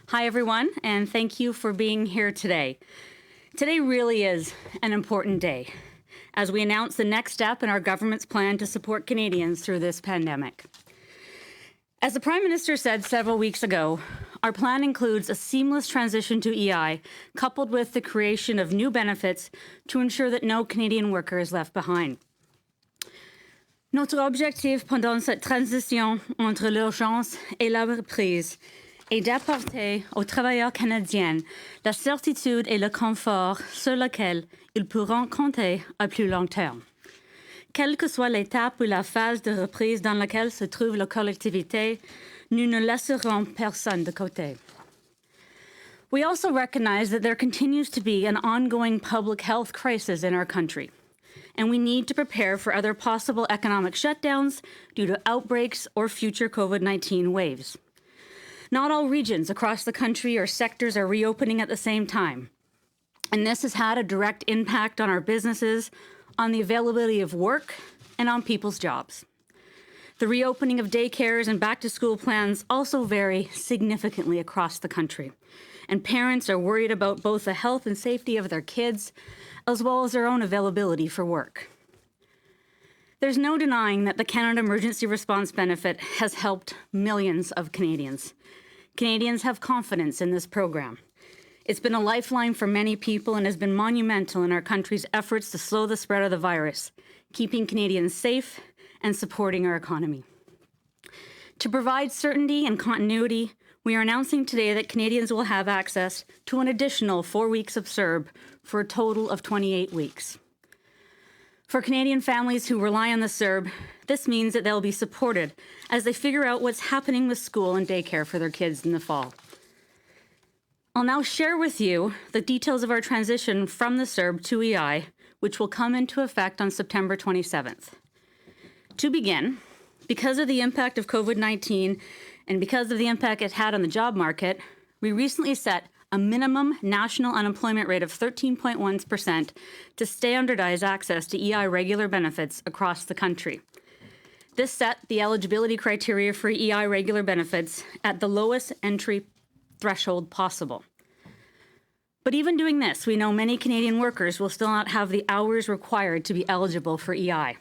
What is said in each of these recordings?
Hi, everyone, and thank you for being here today. Today really is an important day as we announce the next step in our government's plan to support Canadians through this pandemic. As the Prime Minister said several weeks ago, our plan includes a seamless transition to EI, coupled with the creation of new benefits to ensure that no Canadian worker is left behind. Notre objectif pendant cette transition entre l'urgence et la reprise est d'apporter aux travailleurs canadiens la certitude et le confort sur lequel ils pourront compter à plus long terme. Quelle que soit l'étape ou la phase de reprise dans laquelle se trouve la collectivité, nous ne laisserons personne de côté. We also recognize that there continues to be an ongoing public health crisis in our country, and we need to prepare for other possible economic shutdowns due to outbreaks or future COVID-19 waves. Not all regions across the country or sectors are reopening at the same time, and this has had a direct impact on our businesses, on the availability of work, and on people's jobs. The reopening of daycares and back-to-school plans also vary significantly across the country, and parents are worried about both the health and safety of their kids, as well as their own availability for work. There's no denying that the Canada Emergency Response Benefit has helped millions of Canadians. Canadians have confidence in this program. It's been a lifeline for many people and has been monumental in our country's efforts to slow the spread of the virus, keeping Canadians safe and supporting our economy. To provide certainty and continuity, we are announcing today that Canadians will have access to an additional 4 weeks of CERB for a total of 28 weeks. For Canadian families who rely on the CERB, this means that they'll be supported as they figure out what's happening with school and daycare for their kids in the fall. I'll now share with you the details of our transition from the CERB to EI, which will come into effect on September 27th. To begin, because of the impact of COVID-19 and because of the impact it had on the job market, we recently set a minimum national unemployment rate of 13.1% to standardize access to EI regular benefits across the country. This set the eligibility criteria for EI regular benefits at the lowest entry threshold possible. But even doing this, we know many Canadian workers will still not have the hours required to be eligible for EI.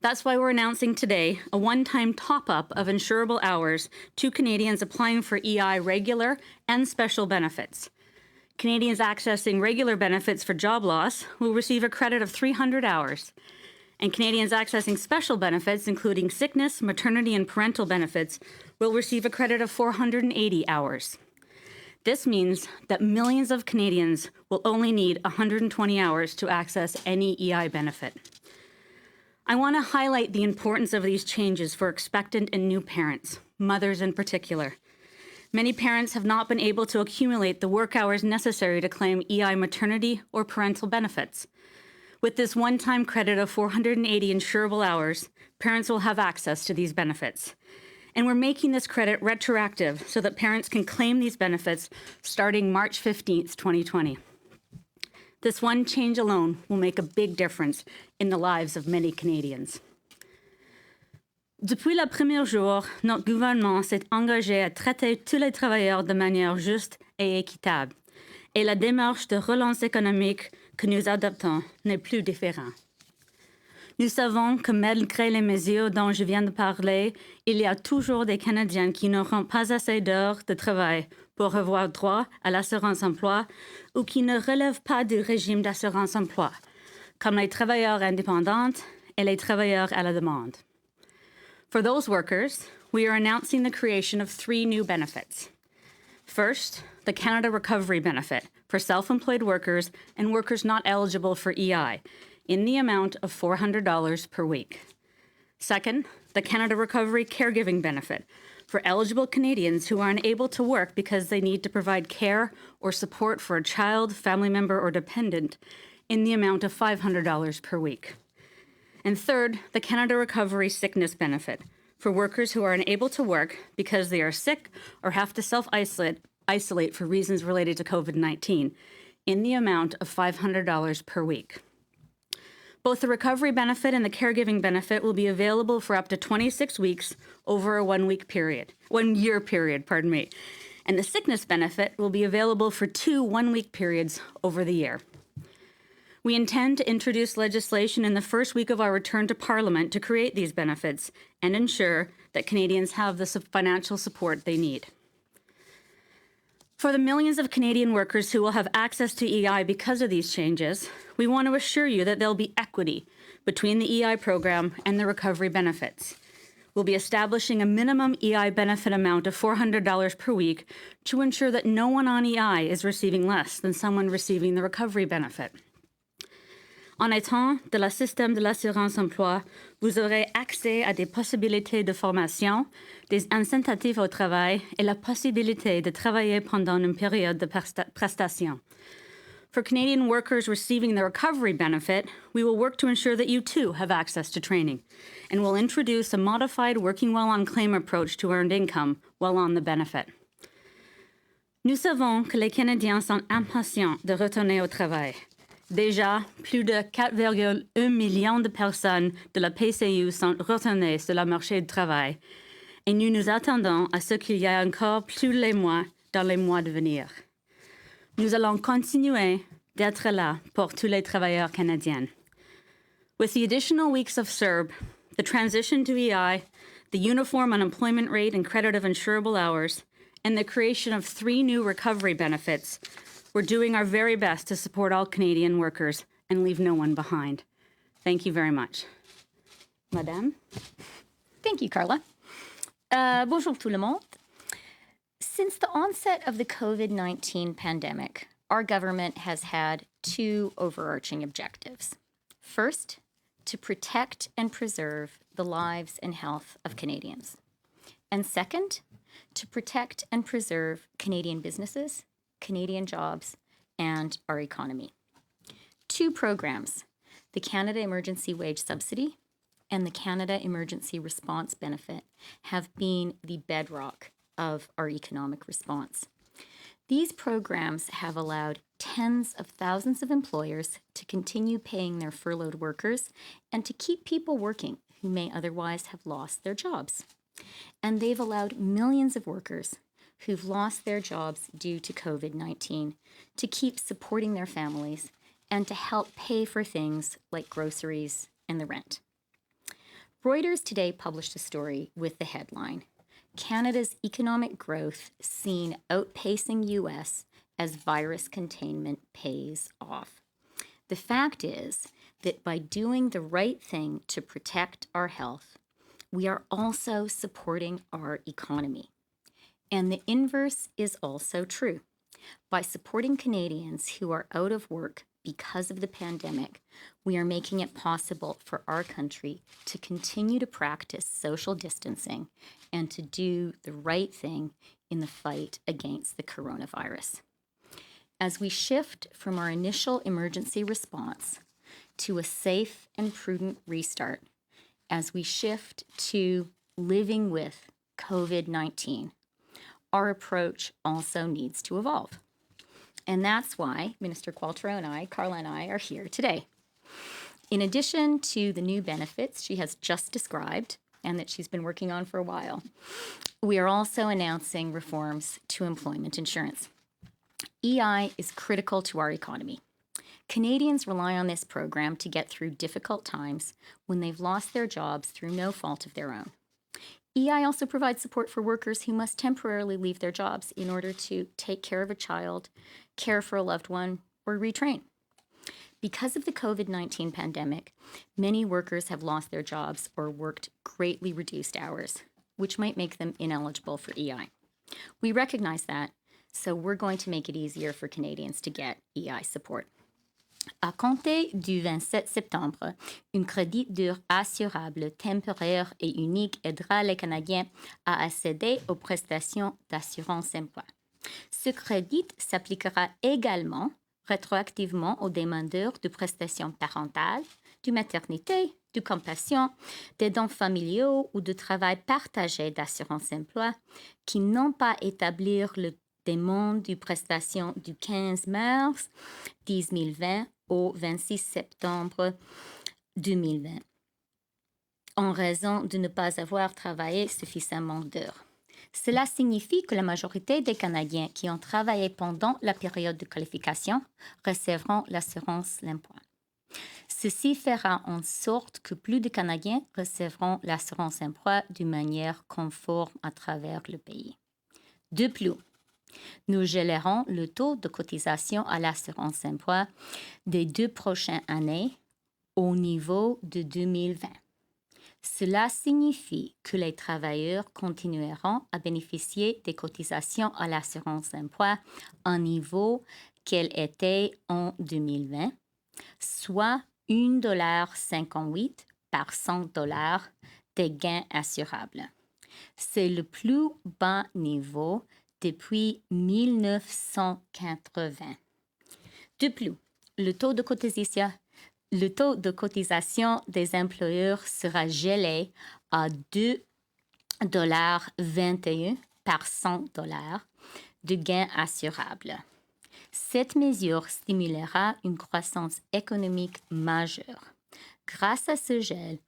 That's why we're announcing today a one-time top-up of insurable hours to Canadians applying for EI regular and special benefits. Canadians accessing regular benefits for job loss will receive a credit of 300 hours, and Canadians accessing special benefits, including sickness, maternity, and parental benefits, will receive a credit of 480 hours. This means that millions of Canadians will only need 120 hours to access any EI benefit. I want to highlight the importance of these changes for expectant and new parents, mothers in particular. Many parents have not been able to accumulate the work hours necessary to claim EI maternity or parental benefits. With this one-time credit of 480 insurable hours, parents will have access to these benefits. And we're making this credit retroactive so that parents can claim these benefits starting March 15th, 2020. This one change alone will make a big difference in the lives of many Canadians. Depuis le premier jour, notre gouvernement s'est engagé à traiter tous les travailleurs de manière juste et équitable. Et la démarche de relance économique que nous adoptons n'est plus différente. Nous savons que malgré les mesures dont je viens de parler, il y a toujours des Canadiens qui n'auront pas assez d'heures de travail pour avoir droit à l'assurance emploi ou qui ne relèvent pas du régime d'assurance emploi, comme les travailleurs indépendants et les travailleurs à la demande. For those workers, we are announcing the creation of 3 new benefits. First, the Canada Recovery Benefit for self-employed workers and workers not eligible for EI, in the amount of $400 per week. Second, the Canada Recovery Caregiving Benefit for eligible Canadians who are unable to work because they need to provide care or support for a child, family member, or dependent in the amount of $500 per week. And third, the Canada Recovery Sickness Benefit for workers who are unable to work because they are sick or have to self-isolate for reasons related to COVID-19 in the amount of $500 per week. Both the recovery benefit and the caregiving benefit will be available for up to 26 weeks over a 1 year period, and the sickness benefit will be available for 2 one-week periods over the year. We intend to introduce legislation in the first week of our return to Parliament to create these benefits and ensure that Canadians have the financial support they need. For the millions of Canadian workers who will have access to EI because of these changes, we want to assure you that there'll be equity between the EI program and the recovery benefits. We'll be establishing a minimum EI benefit amount of $400 per week to ensure that no one on EI is receiving less than someone receiving the recovery benefit. En étant de la système de l'assurance emploi, vous aurez accès à des possibilités de formation, des incitatifs au travail et la possibilité de travailler pendant une période de prestation. For Canadian workers receiving the recovery benefit, we will work to ensure that you too have access to training, and we'll introduce a modified working while on claim approach to earned income while on the benefit. Nous savons que les Canadiens sont impatients de retourner au travail. Déjà, plus de 4,1 millions de personnes de la PCU sont retournées sur le marché du travail et nous nous attendons à ce qu'il y ait encore plus les mois dans les mois à venir. Nous allons continuer d'être là pour tous les travailleurs canadiens. With the additional weeks of CERB, the transition to EI, the uniform unemployment rate and credit of insurable hours, and the creation of 3 new recovery benefits, we're doing our very best to support all Canadian workers and leave no one behind. Thank you very much. Madame? Thank you, Carla. Bonjour tout le monde. Since the onset of the COVID-19 pandemic, our government has had 2 overarching objectives. First, to protect and preserve the lives and health of Canadians. And second, to protect and preserve Canadian businesses, Canadian jobs, and our economy. 2 programs, the Canada Emergency Wage Subsidy and the Canada Emergency Response Benefit, have been the bedrock of our economic response. These programs have allowed tens of thousands of employers to continue paying their furloughed workers and to keep people working who may otherwise have lost their jobs. And they've allowed millions of workers who've lost their jobs due to COVID-19 to keep supporting their families and to help pay for things like groceries and the rent. Reuters today published a story with the headline, Canada's economic growth seen outpacing US as virus containment pays off. The fact is that by doing the right thing to protect our health, we are also supporting our economy. And the inverse is also true. By supporting Canadians who are out of work because of the pandemic, we are making it possible for our country to continue to practice social distancing and to do the right thing in the fight against the coronavirus. As we shift from our initial emergency response to a safe and prudent restart, as we shift to living with COVID-19, our approach also needs to evolve. And that's why Minister Qualtrough and I, Carla and I, are here today. In addition to the new benefits she has just described and that she's been working on for a while, we are also announcing reforms to employment insurance. EI is critical to our economy. Canadians rely on this program to get through difficult times when they've lost their jobs through no fault of their own. EI also provides support for workers who must temporarily leave their jobs in order to take care of a child, care for a loved one, or retrain. Because of the COVID-19 pandemic, many workers have lost their jobs or worked greatly reduced hours, which might make them ineligible for EI. We recognize that, so we're going to make it easier for Canadians to get EI support. À compter du 27 septembre, un crédit dur assurable temporaire et unique aidera les Canadiens à accéder aux prestations d'assurance-emploi. Ce crédit s'appliquera également rétroactivement aux demandeurs de prestations parentales, de maternité, de compassion, des dons familiaux ou de travail partagé d'assurance-emploi qui n'ont pas établi le demande de prestation du 15 mars 2020 au 26 septembre 2020 en raison de ne pas avoir travaillé suffisamment d'heures. Cela signifie que la majorité des Canadiens qui ont travaillé pendant la période de qualification recevront l'assurance l'emploi. Ceci fera en sorte que plus de Canadiens recevront l'assurance emploi d'une manière conforme à travers le pays. De plus, nous gellerons le taux de cotisation à l'assurance emploi des 2 prochaines années au niveau de 2020. Cela signifie que les travailleurs continueront à bénéficier des cotisations à l'assurance emploi à un niveau qu'elles étaient en 2020, soit $1,58 par $100 des gains assurables. C'est le plus bas niveau depuis 1980. De plus, le taux de cotisation des employeurs sera gelé à $2,21 par $100 de gains assurables. Cette mesure stimulera une croissance économique majeure. Grâce à ce gel,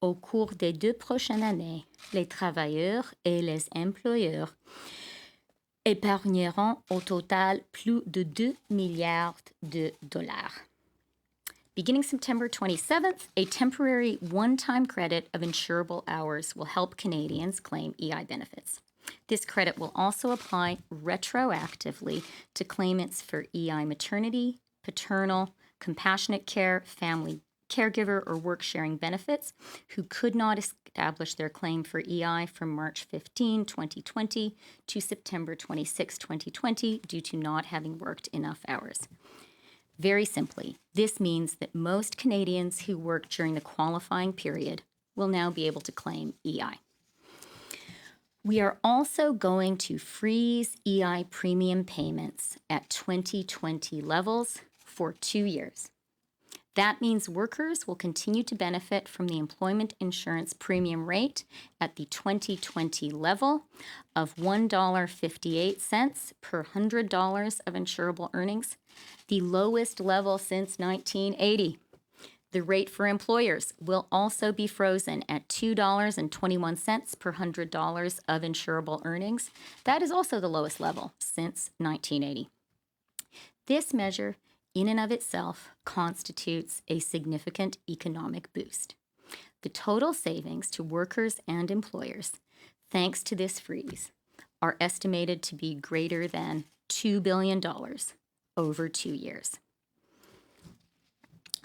au cours des 2 prochaines années, les travailleurs et les employeurs épargneront au total plus de $2 milliards. Beginning September 27th, a temporary one-time credit of insurable hours will help Canadians claim EI benefits. This credit will also apply retroactively to claimants for EI maternity, paternal, compassionate care, family caregiver, or work-sharing benefits who could not establish their claim for EI from March 15, 2020 to September 26, 2020 due to not having worked enough hours. Very simply, this means that most Canadians who work during the qualifying period will now be able to claim EI. We are also going to freeze EI premium payments at 2020 levels for 2 years. That means workers will continue to benefit from the employment insurance premium rate at the 2020 level of $1.58 per $100 of insurable earnings, the lowest level since 1980. The rate for employers will also be frozen at $2.21 per $100 of insurable earnings. That is also the lowest level since 1980. This measure, in and of itself, constitutes a significant economic boost. The total savings to workers and employers, thanks to this freeze, are estimated to be greater than $2 billion over 2 years.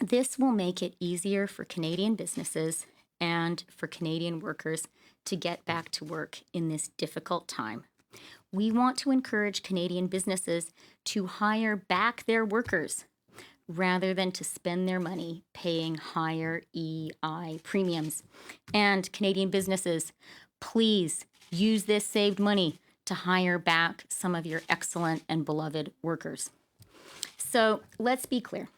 This will make it easier for Canadian businesses and for Canadian workers to get back to work in this difficult time. We want to encourage Canadian businesses to hire back their workers rather than to spend their money paying higher EI premiums. And Canadian businesses, please use this saved money to hire back some of your excellent and beloved workers. So let's be clear.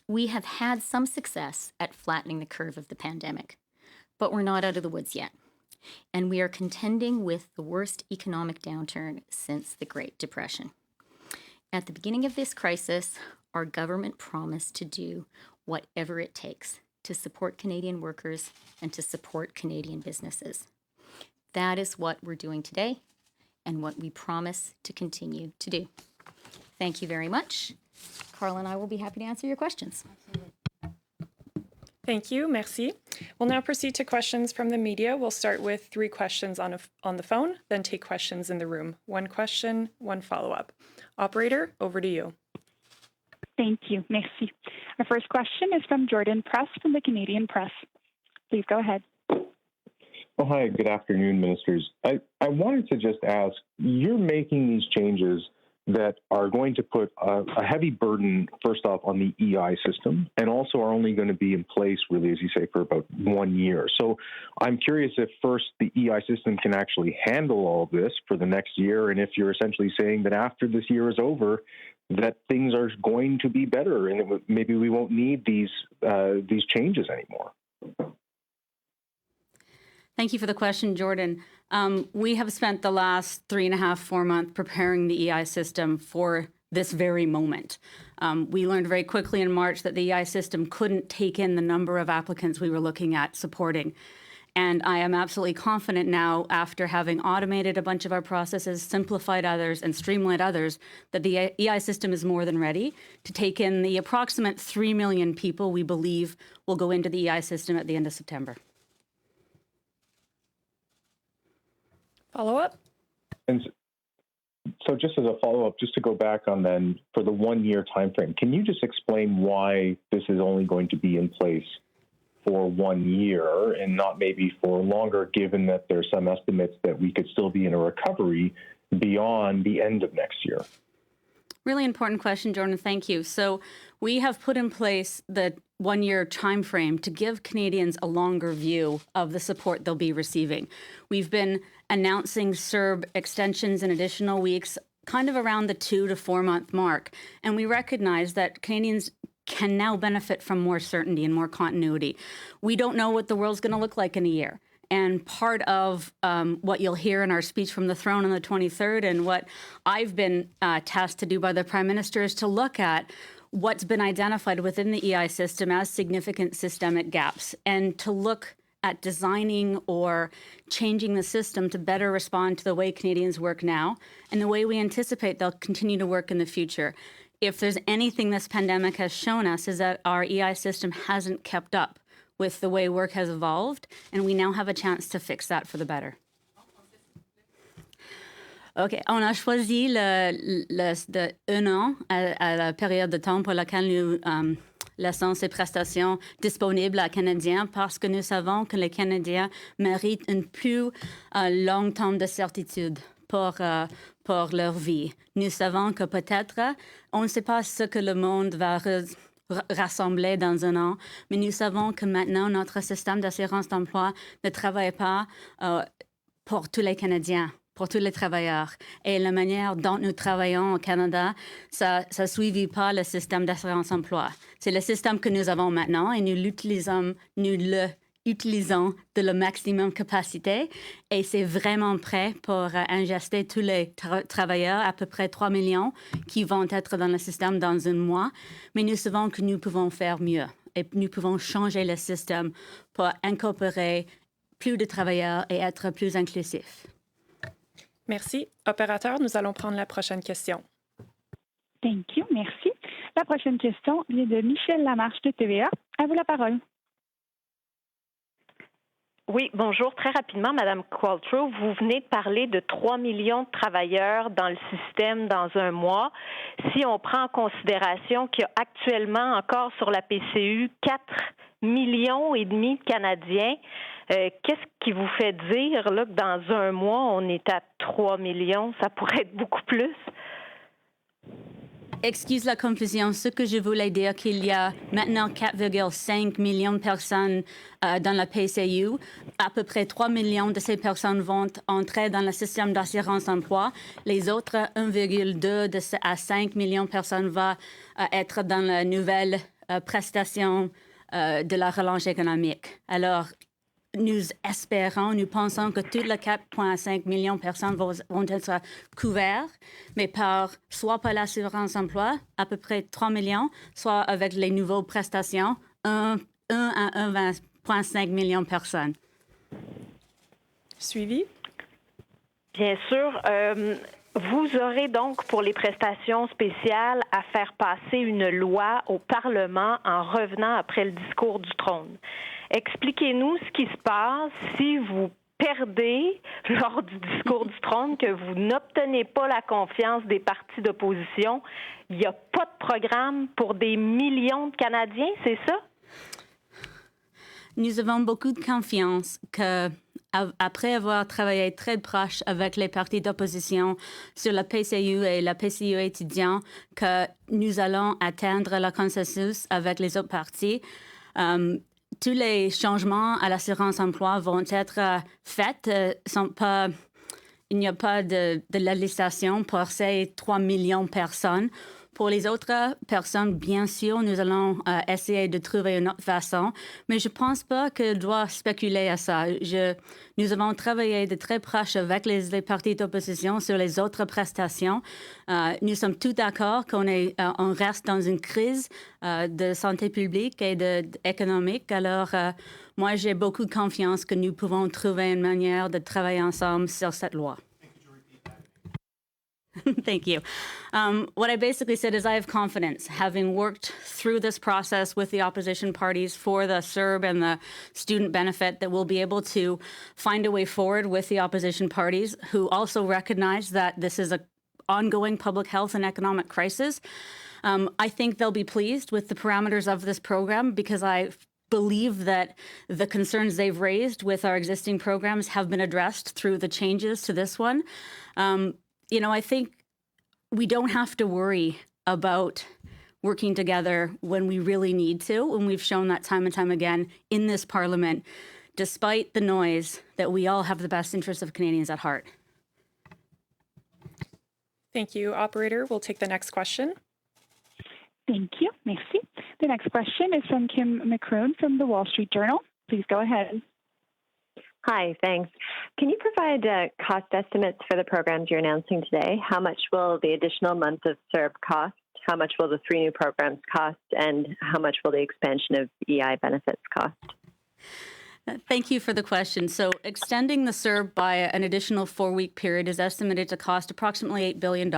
We have had some success at flattening the curve of the pandemic, but we're not out of the woods yet. And we are contending with the worst economic downturn since the Great Depression. At the beginning of this crisis, our government promised to do whatever it takes to support Canadian workers and to support Canadian businesses. That is what we're doing today and what we promise to continue to do. Thank you very much. Carla and I will be happy to answer your questions. Thank you, merci. We'll now proceed to questions from the media. We'll start with 3 questions on the phone, then take questions in the room. 1 question, 1 follow-up. Operator, over to you. Thank you, merci. Our first question is from Jordan Press from the Canadian Press. Please go ahead. Oh, hi, good afternoon, ministers. I wanted to just ask, you're making these changes that are going to put a heavy burden, first off, on the EI system, and also are only going to be in place, really, as you say, for about 1 year. So I'm curious if, first, the EI system can actually handle all of this for the next year, and if you're essentially saying that after this year is over, that things are going to be better, and maybe we won't need these changes anymore. Thank you for the question, Jordan. We have spent the last 3.5, 4 months preparing the EI system for this very moment. We learned very quickly in March that the EI system couldn't take in the number of applicants we were looking at supporting. And I am absolutely confident now, after having automated a bunch of our processes, simplified others, and streamlined others, that the EI system is more than ready to take in the approximate 3 million people we believe will go into the EI system at the end of September. Follow up? And so just as a follow-up, just to go back on then for the 1 year time frame, can you just explain why this is only going to be in place for 1 year and not maybe for longer, given that there's some estimates that we could still be in a recovery beyond the end of next year? Really important question, Jordan. Thank you. So we have put in place the 1 year time frame to give Canadians a longer view of the support they'll be receiving. We've been announcing CERB extensions in additional weeks, kind of around the 2 to 4 month mark. And we recognize that Canadians can now benefit from more certainty and more continuity. We don't know what the world's going to look like in a year. And part of what you'll hear in our speech from the throne on the 23rd and what I've been tasked to do by the Prime Minister is to look at what's been identified within the EI system as significant systemic gaps and to look at designing or changing the system to better respond to the way Canadians work now and the way we anticipate they'll continue to work in the future. If there's anything this pandemic has shown us is that our EI system hasn't kept up with the way work has evolved, and we now have a chance to fix that for the better. OK. On a choisi de 1 an à la période de temps pour laquelle nous laissons ces prestations disponibles aux Canadiens parce que nous savons que les Canadiens méritent un plus long temps de certitude pour leur vie. Nous savons que peut-être, on ne sait pas ce que le monde va rassembler dans 1 an, mais nous savons que maintenant, notre système d'assurance d'emploi ne travaille pas pour tous les Canadiens, pour tous les travailleurs. Et la manière dont nous travaillons au Canada, ça ne suivit pas le système d'assurance emploi. C'est le système que nous avons maintenant et nous l'utilisons de la maximum capacité et c'est vraiment prêt pour ingester tous les travailleurs, à peu près 3 millions, qui vont être dans le système dans 1 mois. Mais nous savons que nous pouvons faire mieux et nous pouvons changer le système pour incorporer plus de travailleurs et être plus inclusif. Merci. Opérateur, nous allons prendre la prochaine question. Thank you. Merci. La prochaine question vient de Michel Lamarche de TVA. À vous la parole. Oui, bonjour. Très rapidement, Madame Qualtrough, vous venez de parler de 3 millions de travailleurs dans le système dans 1 mois. Si on prend en considération qu'il y a actuellement encore sur la PCU 4,5 millions de Canadiens, qu'est-ce qui vous fait dire là, que dans 1 mois, on est à 3 millions? Ça pourrait être beaucoup plus. Excuse la confusion. Ce que je voulais dire, qu'il y a maintenant 4,5 millions de personnes dans la PCU. À peu près 3 millions de ces personnes vont entrer dans le système d'assurance emploi. Les autres 1,2 à 5 millions de personnes vont être dans la nouvelle prestation de la relance économique. Alors, nous espérons, nous pensons que toutes les 4,5 millions de personnes vont être couvertes, mais soit par l'assurance emploi, à peu près 3 millions, soit avec les nouvelles prestations, 1 à 1,5 millions de personnes. Suivi? Bien sûr. Vous aurez donc, pour les prestations spéciales, à faire passer une loi au Parlement en revenant après le discours du trône. Expliquez-nous ce qui se passe si vous perdez lors du discours du trône, que vous n'obtenez pas la confiance des partis d'opposition. Il n'y a pas de programme pour des millions de Canadiens, c'est ça? Nous avons beaucoup de confiance que, après avoir travaillé très proche avec les partis d'opposition sur la PCU et la PCU étudiant, que nous allons atteindre le consensus avec les autres partis. Tous les changements à l'assurance emploi vont être faits. Il n'y a pas de législation pour ces 3 millions de personnes. Pour les autres personnes, bien sûr, nous allons essayer de trouver une autre façon, mais je ne pense pas que je dois spéculer à ça. Nous avons travaillé de très proche avec les partis d'opposition sur les autres prestations. Nous sommes tous d'accord on reste dans une crise de santé publique et économique. Alors, moi, j'ai beaucoup de confiance que nous pouvons trouver une manière de travailler ensemble sur cette loi. Thank you. What I basically said is I have confidence, having worked through this process with the opposition parties for the CERB and the student benefit, that we'll be able to find a way forward with the opposition parties who also recognize that this is an ongoing public health and economic crisis. I think they'll be pleased with the parameters of this program because I believe that the concerns they've raised with our existing programs have been addressed through the changes to this one. I think we don't have to worry about working together when we really need to, and we've shown that time and time again in this Parliament, despite the noise, that we all have the best interests of Canadians at heart. Thank you. Operator, we'll take the next question. Thank you. Merci. The next question is from Kim McCroom from the Wall Street Journal. Please go ahead. Hi, thanks. Can you provide cost estimates for the programs you're announcing today? How much will the additional month of CERB cost? How much will the 3 new programs cost? And how much will the expansion of EI benefits cost? Thank you for the question. So extending the CERB by an additional 4-week period is estimated to cost approximately $8 billion.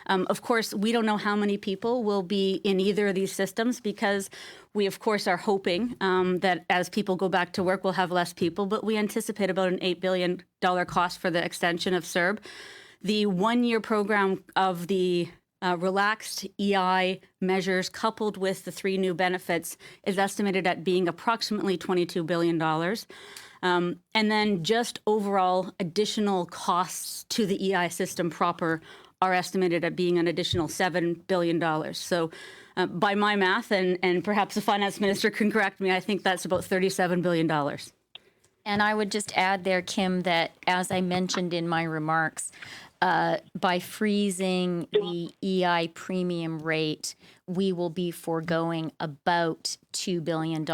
Of course, we don't know how many people will be in either of these systems because we, of course, are hoping that as people go back to work, we'll have less people, but we anticipate about an $8 billion cost for the extension of CERB. The 1-year program of the relaxed EI measures coupled with the 3 new benefits is estimated at being approximately $22 billion. And then just overall additional costs to the EI system proper are estimated at being an additional $7 billion. So by my math, and perhaps the finance minister can correct me, I think that's about $37 billion. And I would just add there, Kim, that as I mentioned in my remarks, by freezing the EI premium rate, we will be foregoing about $2 billion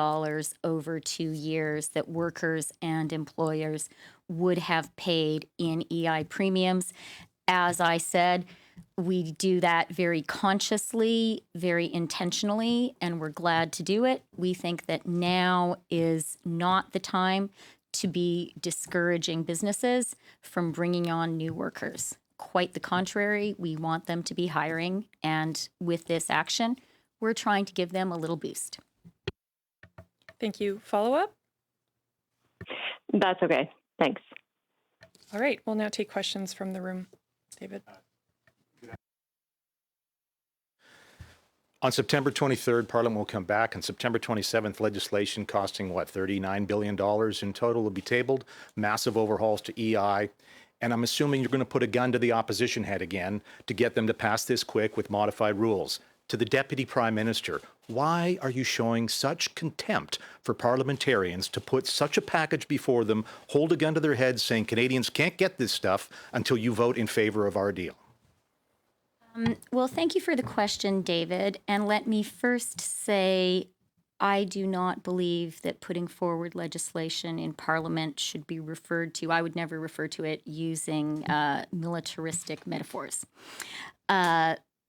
over 2 years that workers and employers would have paid in EI premiums. As I said, we do that very consciously, very intentionally, and we're glad to do it. We think that now is not the time to be discouraging businesses from bringing on new workers. Quite the contrary, we want them to be hiring, and with this action, we're trying to give them a little boost. Thank you. Follow-up? That's okay. Thanks. All right, we'll now take questions from the room. David. On September 23rd, Parliament will come back. On September 27th, legislation costing, $39 billion in total will be tabled. Massive overhauls to EI. And I'm assuming you're going to put a gun to the opposition head again to get them to pass this quick with modified rules. To the Deputy Prime Minister, why are you showing such contempt for parliamentarians to put such a package before them, hold a gun to their heads saying Canadians can't get this stuff until you vote in favor of our deal? Well, thank you for the question, David. And let me first say, I do not believe that putting forward legislation in Parliament should be referred to. I would never refer to it using militaristic metaphors.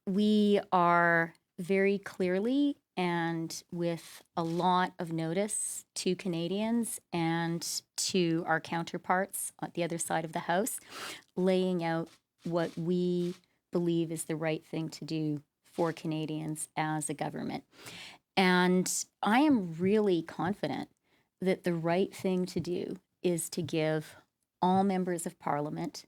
We are very clearly and with a lot of notice to Canadians and to our counterparts on the other side of the House, laying out what we believe is the right thing to do for Canadians as a government. And I am really confident that the right thing to do is to give all members of Parliament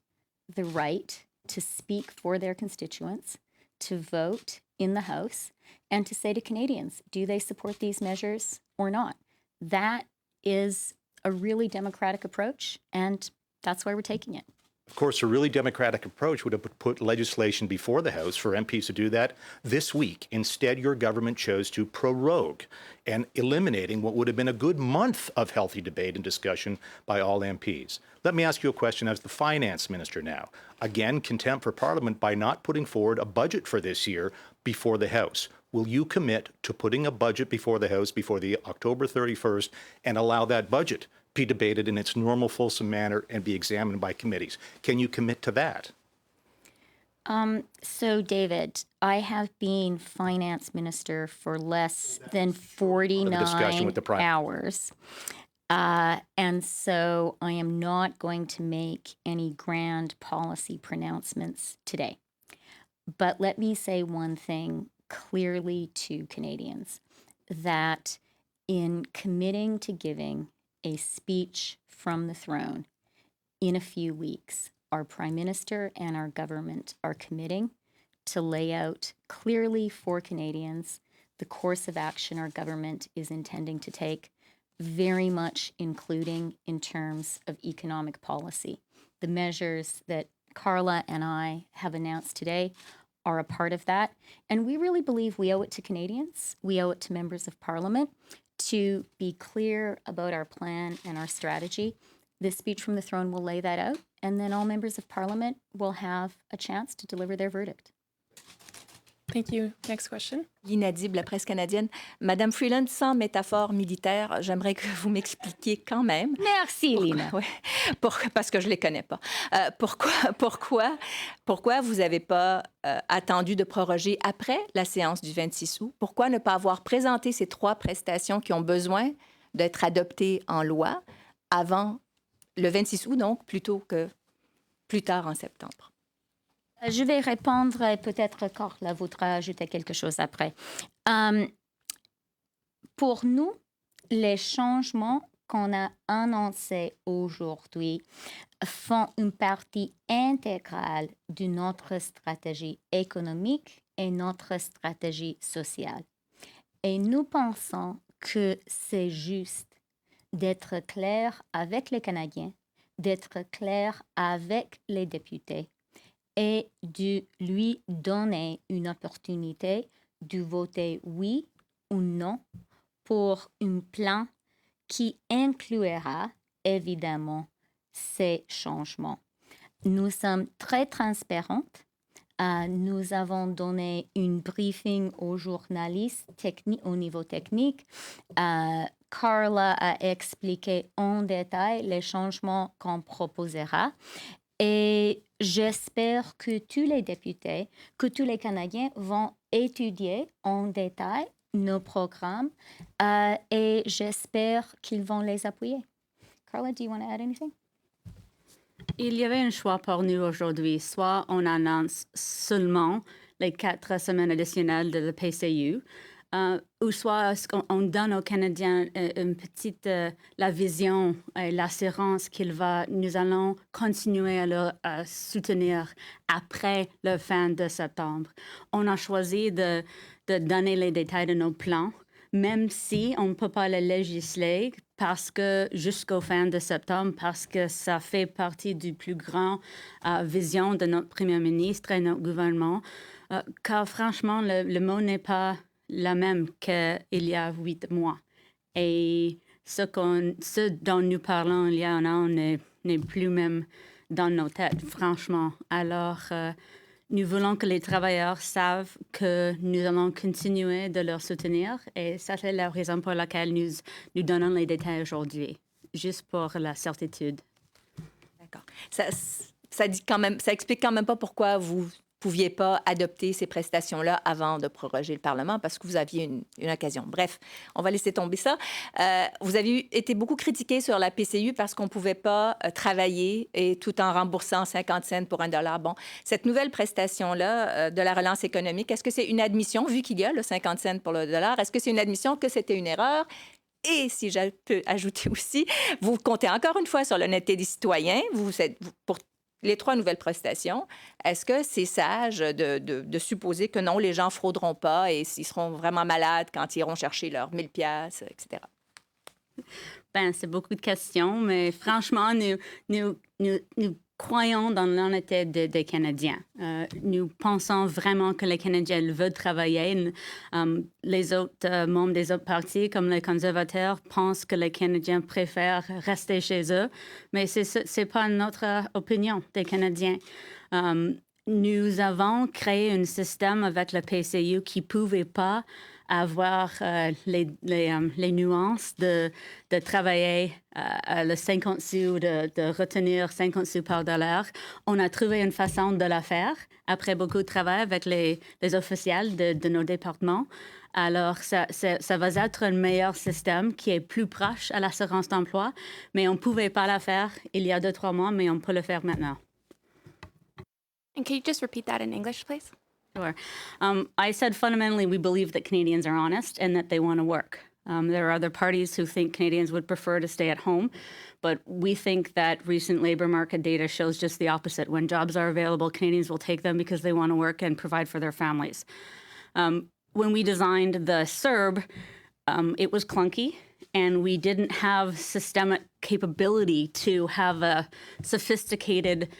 the right to speak for their constituents, to vote in the House, and to say to Canadians, do they support these measures or not? That is a really democratic approach, and that's why we're taking it. Of course, a really democratic approach would have put legislation before the House for MPs to do that this week. Instead, your government chose to prorogue and eliminating what would have been a good month of healthy debate and discussion by all MPs. Let me ask you a question as the finance minister now. Again, contempt for Parliament by not putting forward a budget for this year before the House. Will you commit to putting a budget before the House before the October 31st and allow that budget be debated in its normal, fulsome manner and be examined by committees? Can you commit to that? So, David, I have been finance minister for less than 49 hours. And so I am not going to make any grand policy pronouncements today. But let me say one thing clearly to Canadians, that in committing to giving a speech from the throne in a few weeks, our Prime Minister and our government are committing to lay out clearly for Canadians the course of action our government is intending to take, very much including in terms of economic policy. The measures that Carla and I have announced today are a part of that. And we really believe we owe it to Canadians, we owe it to members of Parliament to be clear about our plan and our strategy. This speech from the throne will lay that out, and then all members of Parliament will have a chance to deliver their verdict. Thank you. Next question. Inaudible, la presse canadienne. Madame Freeland, sans métaphore militaire, j'aimerais que vous m'expliquiez quand même. Merci, Lina. Parce que je ne les connais pas. Pourquoi vous n'avez pas attendu de proroger après la séance du 26 août? Pourquoi ne pas avoir présenté ces 3 prestations qui ont besoin d'être adoptées en loi avant le 26 août, donc, plutôt que plus tard en septembre? Je vais répondre et peut-être Carla voudra ajouter quelque chose après. Pour nous, les changements qu'on a annoncés aujourd'hui font une partie intégrale de notre stratégie économique et notre stratégie sociale. Et nous pensons que c'est juste d'être clair avec les Canadiens, d'être clair avec les députés et de lui donner une opportunité de voter oui ou non pour un plan qui inclura évidemment ces changements. Nous sommes très transparentes. Nous avons donné une briefing aux journalistes au niveau technique. Carla a expliqué en détail les changements qu'on proposera. Et j'espère que tous les députés, que tous les Canadiens vont étudier en détail nos programmes et j'espère qu'ils vont les appuyer. Carla, do you want to add anything? Il y avait un choix pour nous aujourd'hui. Soit on annonce seulement les 4 semaines additionnelles de la PCU, ou soit on donne aux Canadiens une petite la vision et l'assurance nous allons continuer à soutenir après la fin de septembre. On a choisi de donner les détails de nos plans, même si on ne peut pas les législer jusqu'au fin de septembre, parce que ça fait partie du plus grand vision de notre Premier ministre et notre gouvernement, car franchement, le mot n'est pas la même qu'il y a 8 mois. Et ce dont nous parlons il y a un an n'est plus même dans nos têtes, franchement. Alors, nous voulons que les travailleurs savent que nous allons continuer de leur soutenir. Et ça, c'est la raison pour laquelle nous donnons les détails aujourd'hui, juste pour la certitude. D'accord. Ça explique quand même pas pourquoi vous pouviez pas adopter ces prestations-là avant de proroger le Parlement, parce que vous aviez une occasion. Bref, on va laisser tomber ça. Vous avez été beaucoup critiqué sur la PCU parce qu'on pouvait pas travailler et tout en remboursant 50 cents pour $1. Bon, cette nouvelle prestation-là de la relance économique, est-ce que c'est une admission, vu qu'il y a le 50 cents pour le dollar, est-ce que c'est une admission que c'était une erreur? Et si je peux ajouter aussi, vous comptez encore une fois sur l'honnêteté des citoyens. Pour les 3 nouvelles prestations, est-ce que c'est sage de supposer que non, les gens frauderont pas et s'ils seront vraiment malades quand ils iront chercher leurs 1000 pièces, etc.? Ben, c'est beaucoup de questions, mais franchement, nous croyons dans l'honnêteté des Canadiens. Nous pensons vraiment que les Canadiens veulent travailler. Les autres membres des autres partis, comme les conservateurs, pensent que les Canadiens préfèrent rester chez eux. Mais c'est pas notre opinion des Canadiens. Nous avons créé un système avec le PCU qui ne pouvait pas avoir les nuances de travailler le 50 sous, de retenir 50 sous par dollar. On a trouvé une façon de la faire après beaucoup de travail avec les officiels de nos départements. Alors, ça va être un meilleur système qui est plus proche à l'assurance d'emploi, mais on ne pouvait pas la faire il y a 2-3 mois, mais on peut le faire maintenant. And can you just repeat that in English, please? Sure. I said fundamentally we believe that Canadians are honest and that they want to work. There are other parties who think Canadians would prefer to stay at home, but we think that recent labor market data shows just the opposite. When jobs are available, Canadians will take them because they want to work and provide for their families. When we designed the CERB, it was clunky, and we didn't have systemic capability to have a sophisticated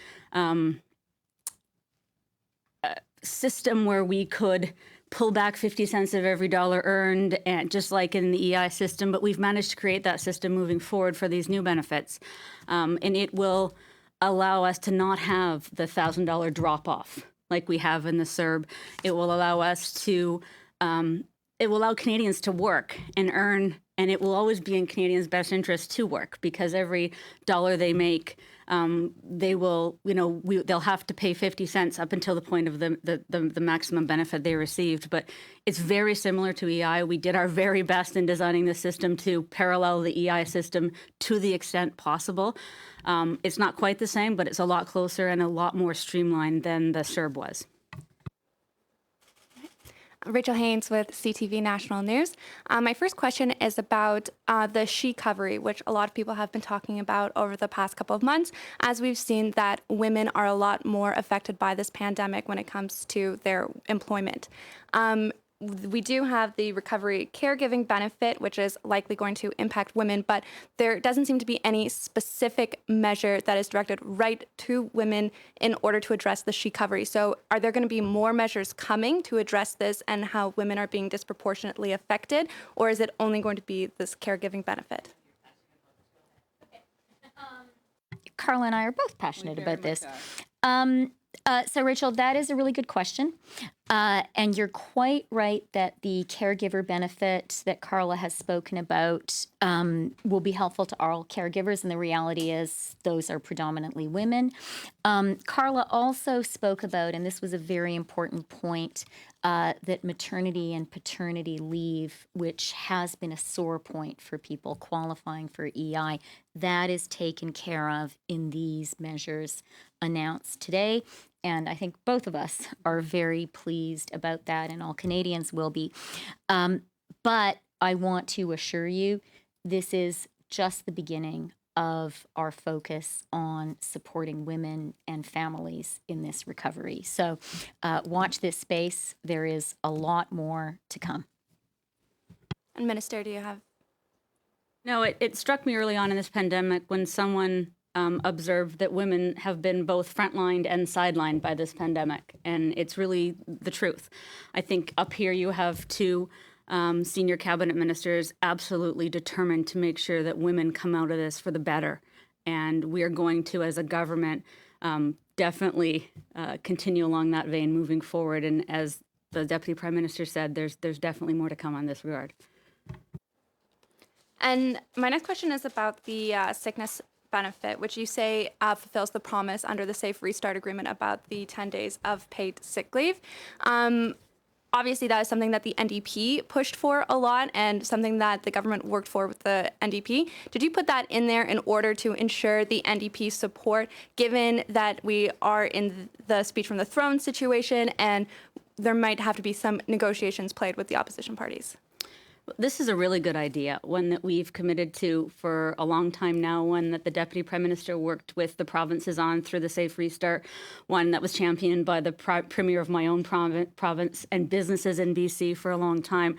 system where we could pull back 50 cents of every dollar earned, and just like in the EI system, but we've managed to create that system moving forward for these new benefits. And it will allow us to not have the $1,000 drop-off like we have in the CERB. It will allow us to, it will allow Canadians to work and earn, and it will always be in Canadians' best interest to work, because every dollar they make, they will, they'll have to pay 50 cents up until the point of the maximum benefit they received. But it's very similar to EI. We did our very best in designing the system to parallel the EI system to the extent possible. It's not quite the same, but it's a lot closer and a lot more streamlined than the CERB was. Rachel Haynes with CTV National News. My first question is about the she-covery, which a lot of people have been talking about over the past couple of months, as we've seen that women are a lot more affected by this pandemic when it comes to their employment. We do have the recovery caregiving benefit, which is likely going to impact women, but there doesn't seem to be any specific measure that is directed right to women in order to address the she-covery. So are there going to be more measures coming to address this and how women are being disproportionately affected, or is it only going to be this caregiving benefit? Carla and I are both passionate about this. So, Rachel, that is a really good question. And you're quite right that the caregiver benefit that Carla has spoken about will be helpful to all caregivers. And the reality is those are predominantly women. Carla also spoke about, and this was a very important point, that maternity and paternity leave, which has been a sore point for people qualifying for EI, that is taken care of in these measures announced today. And I think both of us are very pleased about that, and all Canadians will be. But I want to assure you, this is just the beginning of our focus on supporting women and families in this recovery. So watch this space. There is a lot more to come. And Minister, do you have? No, it struck me early on in this pandemic when someone observed that women have been both frontlined and sidelined by this pandemic. And it's really the truth. I think up here you have two senior cabinet ministers absolutely determined to make sure that women come out of this for the better. And we are going to, as a government, definitely continue along that vein moving forward. And as the Deputy Prime Minister said, there's definitely more to come on this regard. And my next question is about the sickness benefit, which you say fulfills the promise under the Safe Restart Agreement about the 10 days of paid sick leave. Obviously, that is something that the NDP pushed for a lot and something that the government worked for with the NDP. Did you put that in there in order to ensure the NDP support, given that we are in the speech from the throne situation and there might have to be some negotiations played with the opposition parties? This is a really good idea, one that we've committed to for a long time now, one that the Deputy Prime Minister worked with the provinces on through the Safe Restart, one that was championed by the Premier of my own province and businesses in BC for a long time.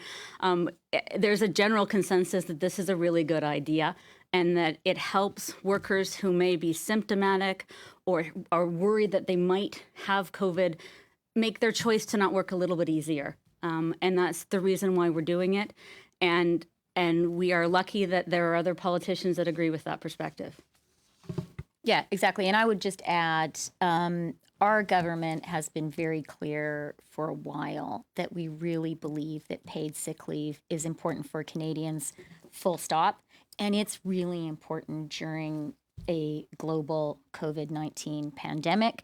There's a general consensus that this is a really good idea and that it helps workers who may be symptomatic or are worried that they might have COVID make their choice to not work a little bit easier. And that's the reason why we're doing it. And we are lucky that there are other politicians that agree with that perspective. Yeah, exactly. And I would just add, our government has been very clear for a while that we really believe that paid sick leave is important for Canadians, full stop. And it's really important during a global COVID-19 pandemic.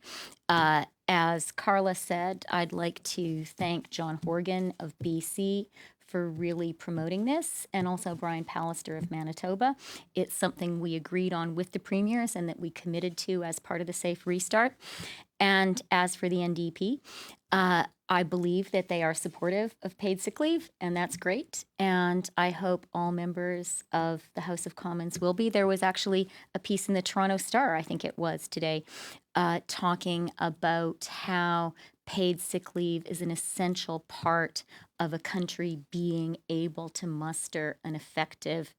As Carla said, I'd like to thank John Horgan of BC for really promoting this, and also Brian Pallister of Manitoba. It's something we agreed on with the premiers and that we committed to as part of the Safe Restart. And as for the NDP, I believe that they are supportive of paid sick leave, and that's great. And I hope all members of the House of Commons will be. There was actually a piece in the Toronto Star, I think it was today, talking about how paid sick leave is an essential part of a country being able to muster an effective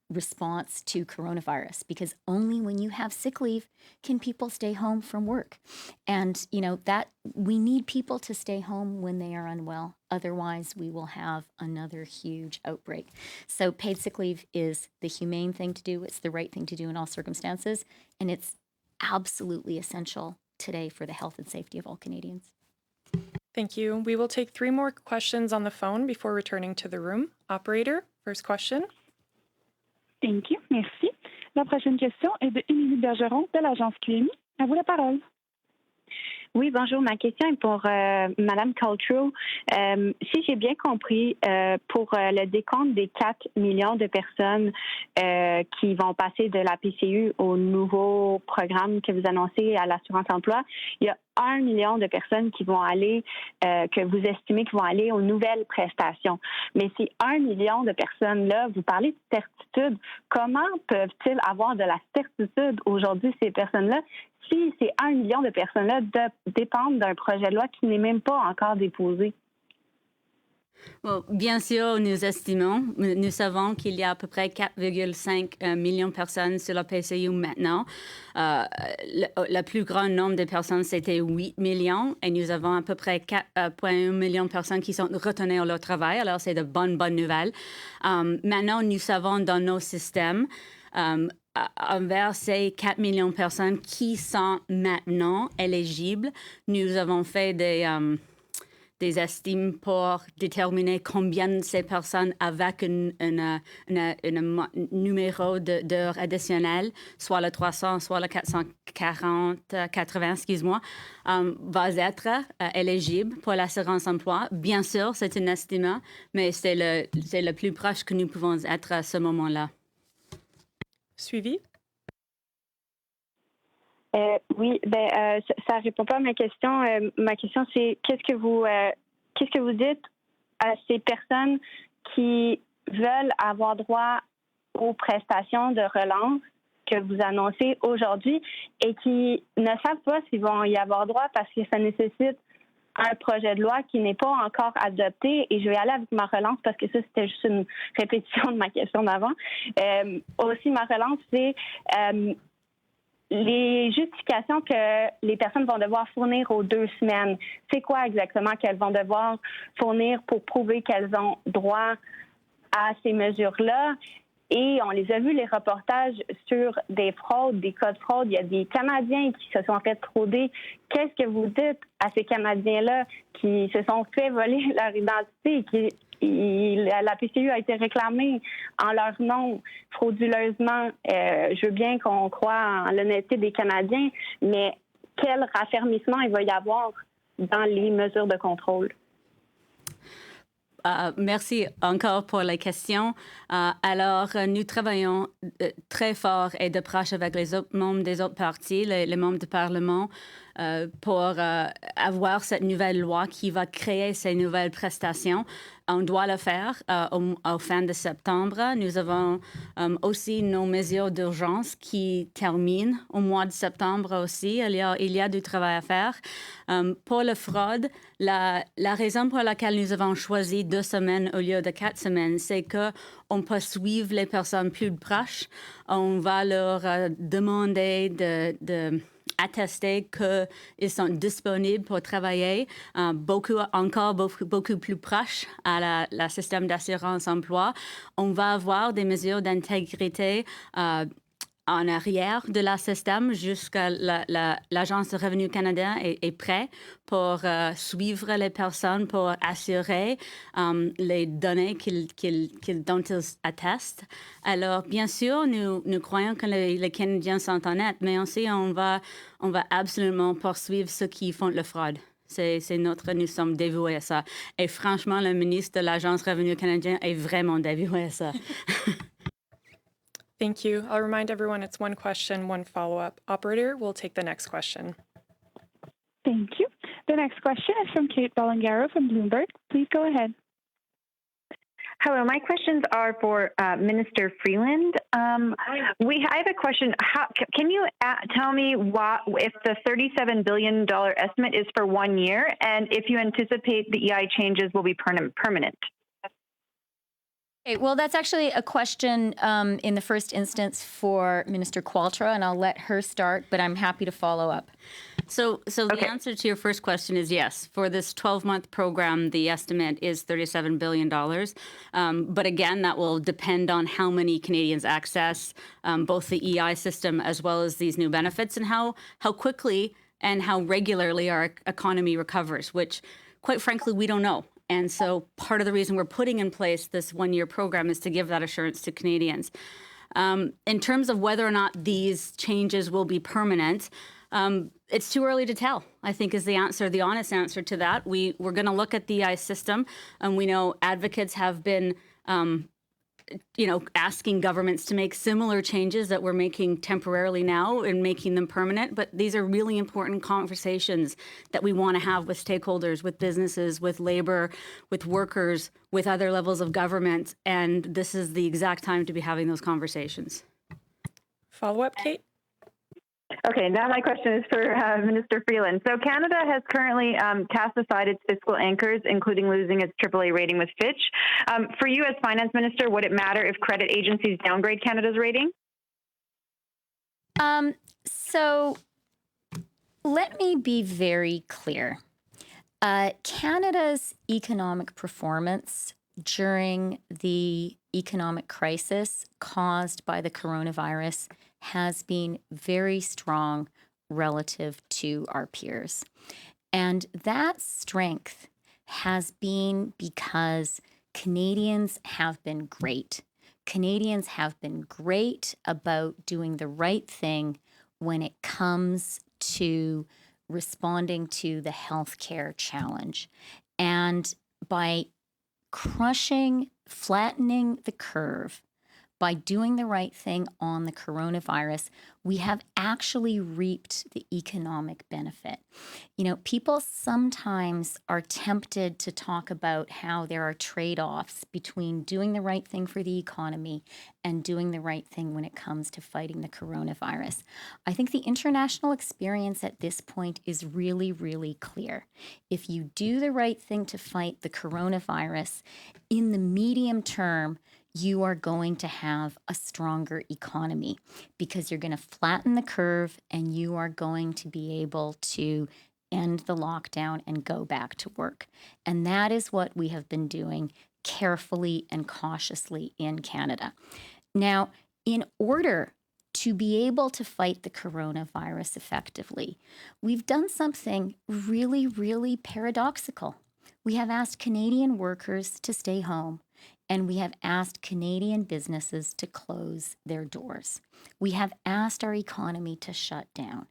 response to coronavirus, because only when you have sick leave can people stay home from work. And, you know, that we need people to stay home when they are unwell. Otherwise, we will have another huge outbreak. So paid sick leave is the humane thing to do. It's the right thing to do in all circumstances. And it's absolutely essential today for the health and safety of all Canadians. Thank you. We will take 3 more questions on the phone before returning to the room. Operator, first question. Thank you. Merci. La prochaine question est de Émilie Bergeron de l'agence QMI. À vous la parole. Oui, bonjour. Ma question est pour Madame Qualtrough. Si j'ai bien compris, pour le décompte des 4 millions de personnes qui vont passer de la PCU au nouveau programme que vous annoncez à l'assurance-emploi, il y a 1 million de personnes qui vont aller, que vous estimez qui vont aller aux nouvelles prestations. Mais ces 1 million de personnes-là, vous parlez de certitude. Comment peuvent-ils avoir de la certitude aujourd'hui, ces personnes-là, si ces 1 million de personnes-là dépendent d'un projet de loi qui n'est même pas encore déposé? Bon, bien sûr, nous savons qu'il y a à peu près 4,5 millions de personnes sur la PCU maintenant. Le plus grand nombre de personnes, c'était 8 millions, et nous avons à peu près 4,1 millions de personnes qui sont retournées à leur travail. Alors, c'est de bonnes nouvelles. Maintenant, nous savons dans nos systèmes, envers ces 4 millions de personnes qui sont maintenant éligibles, nous avons fait des estimes pour déterminer combien de ces personnes avec un numéro d'heures additionnelles, soit le 300, soit le 480, excuse-moi, va être éligible pour l'assurance emploi. Bien sûr, c'est un estimé, mais c'est le plus proche que nous pouvons être à ce moment-là. Suivi. Oui, ça répond pas à ma question. Ma question, c'est qu'est-ce que vous dites à ces personnes qui veulent avoir droit aux prestations de relance que vous annoncez aujourd'hui et qui ne savent pas s'ils vont y avoir droit parce que ça nécessite un projet de loi qui n'est pas encore adopté, et je vais aller avec ma relance parce que ça, c'était juste une répétition de ma question d'avant. Aussi, ma relance, c'est les justifications que les personnes vont devoir fournir aux 2 semaines. C'est quoi exactement qu'elles vont devoir fournir pour prouver qu'elles ont droit à ces mesures-là? Et on les a vus, les reportages sur des fraudes, des cas de fraude. Il y a des Canadiens qui se sont fait frauder. Qu'est-ce que vous dites à ces Canadiens-là qui se sont fait voler leur identité et la PCU a été réclamée en leur nom frauduleusement? Je veux bien qu'on croit en l'honnêteté des Canadiens, mais quel raffermissement il va y avoir dans les mesures de contrôle? Merci encore pour la question. Alors, nous travaillons très fort et de proche avec les autres membres des autres partis, les membres du Parlement, pour avoir cette nouvelle loi qui va créer ces nouvelles prestations. On doit le faire au fin de septembre. Nous avons aussi nos mesures d'urgence qui terminent au mois de septembre aussi. Il y a du travail à faire. Pour la fraude, la raison pour laquelle nous avons choisi 2 semaines au lieu de 4 semaines, c'est qu'on peut suivre les personnes plus proches. On va leur demander attester qu'ils sont disponibles pour travailler beaucoup plus proche à la système d'assurance emploi. On va avoir des mesures d'intégrité en arrière de la système jusqu'à l'Agence de revenu canadien est prêt pour suivre les personnes, pour assurer les données dont ils attestent. Alors, bien sûr, nous croyons que les Canadiens sont honnêtes, mais aussi on va absolument poursuivre ceux qui font la fraude. Nous sommes dévoués à ça. Et franchement, le ministre de l'Agence revenu canadien est vraiment dévoué à ça. Thank you. I'll remind everyone it's one question, one follow-up. Operator, we'll take the next question. Thank you. The next question is from Kate Bellingaro from Bloomberg. Please go ahead. Hello, my questions are for Minister Freeland. I have a question. Can you tell me if the $37 billion estimate is for 1 year, and if you anticipate the EI changes will be permanent? Okay, well, that's actually a question in the first instance for Minister Qualtrough, and I'll let her start, but I'm happy to follow up. So the answer to your first question is yes. For this 12-month program, the estimate is $37 billion. But again, that will depend on how many Canadians access both the EI system as well as these new benefits, and how quickly and how regularly our economy recovers, which, quite frankly, we don't know. And so part of the reason we're putting in place this one-year program is to give that assurance to Canadians. In terms of whether or not these changes will be permanent, it's too early to tell, I think, is the answer, the honest answer to that. We're going to look at the EI system, and we know advocates have been asking governments to make similar changes that we're making temporarily now and making them permanent. But these are really important conversations that we want to have with stakeholders, with businesses, with labor, with workers, with other levels of government. And this is the exact time to be having those conversations. Follow-up, Kate? Okay, now my question is for Minister Freeland. So Canada has currently cast aside its fiscal anchors, including losing its AAA rating with Fitch. For you as Finance Minister, would it matter if credit agencies downgrade Canada's rating? So let me be very clear. Canada's economic performance during the economic crisis caused by the coronavirus has been very strong relative to our peers. And that strength has been because Canadians have been great. Canadians have been great about doing the right thing when it comes to responding to the healthcare challenge. And by flattening the curve, by doing the right thing on the coronavirus, we have actually reaped the economic benefit. People sometimes are tempted to talk about how there are trade-offs between doing the right thing for the economy and doing the right thing when it comes to fighting the coronavirus. I think the international experience at this point is really, really clear. If you do the right thing to fight the coronavirus, in the medium term, you are going to have a stronger economy because you're going to flatten the curve and you are going to be able to end the lockdown and go back to work. And that is what we have been doing carefully and cautiously in Canada. Now, in order to be able to fight the coronavirus effectively, we've done something really, really paradoxical. We have asked Canadian workers to stay home, and we have asked Canadian businesses to close their doors. We have asked our economy to shut down.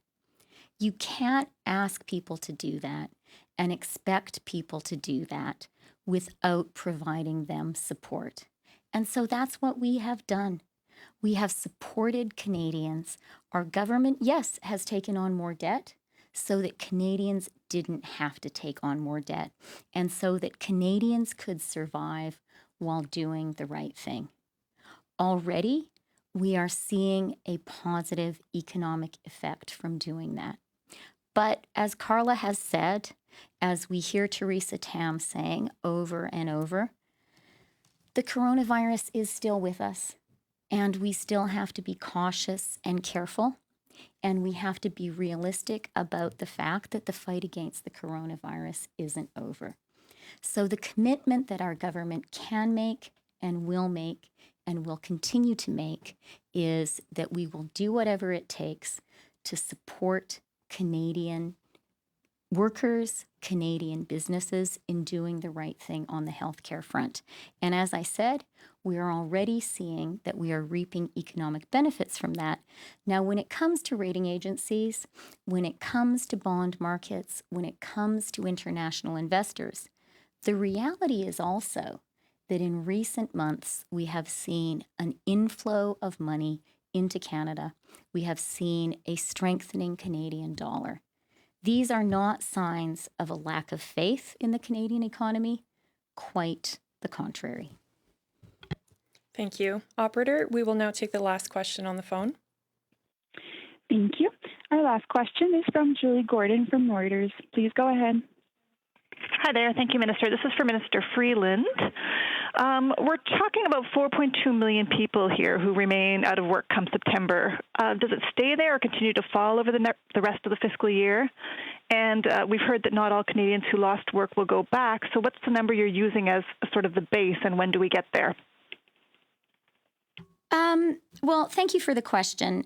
You can't ask people to do that and expect people to do that without providing them support. And so that's what we have done. We have supported Canadians. Our government, yes, has taken on more debt so that Canadians didn't have to take on more debt, and so that Canadians could survive while doing the right thing. Already, we are seeing a positive economic effect from doing that. But as Carla has said, as we hear Theresa Tam saying over and over, the coronavirus is still with us, and we still have to be cautious and careful. And we have to be realistic about the fact that the fight against the coronavirus isn't over. So the commitment that our government can make and will continue to make is that we will do whatever it takes to support Canadian workers, Canadian businesses in doing the right thing on the healthcare front. And as I said, we are already seeing that we are reaping economic benefits from that. Now, when it comes to rating agencies, when it comes to bond markets, when it comes to international investors, the reality is also that in recent months, we have seen an inflow of money into Canada. We have seen a strengthening Canadian dollar. These are not signs of a lack of faith in the Canadian economy, quite the contrary. Thank you. Operator, we will now take the last question on the phone. Thank you. Our last question is from Julie Gordon from Reuters. Please go ahead. Hi there. Thank you, Minister. This is for Minister Freeland. We're talking about 4.2 million people here who remain out of work come September. Does it stay there or continue to fall over the rest of the fiscal year? And we've heard that not all Canadians who lost work will go back. So what's the number you're using as sort of the base, and when do we get there? Well, thank you for the question.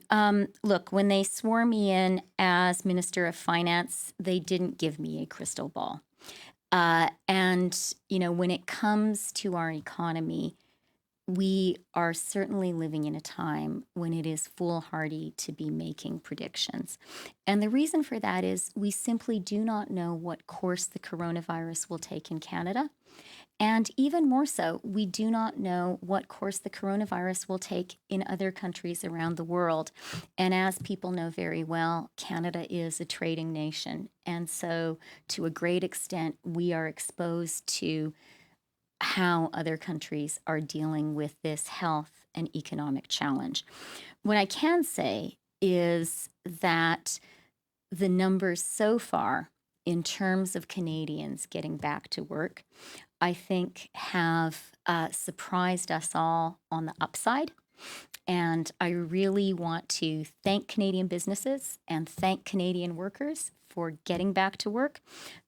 Look, when they swore me in as Minister of Finance, they didn't give me a crystal ball. And, you know, when it comes to our economy, we are certainly living in a time when it is foolhardy to be making predictions. And the reason for that is we simply do not know what course the coronavirus will take in Canada. And even more so, we do not know what course the coronavirus will take in other countries around the world. And as people know very well, Canada is a trading nation. And so to a great extent, we are exposed to how other countries are dealing with this health and economic challenge. What I can say is that the numbers so far in terms of Canadians getting back to work, I think have surprised us all on the upside. And I really want to thank Canadian businesses and thank Canadian workers for getting back to work.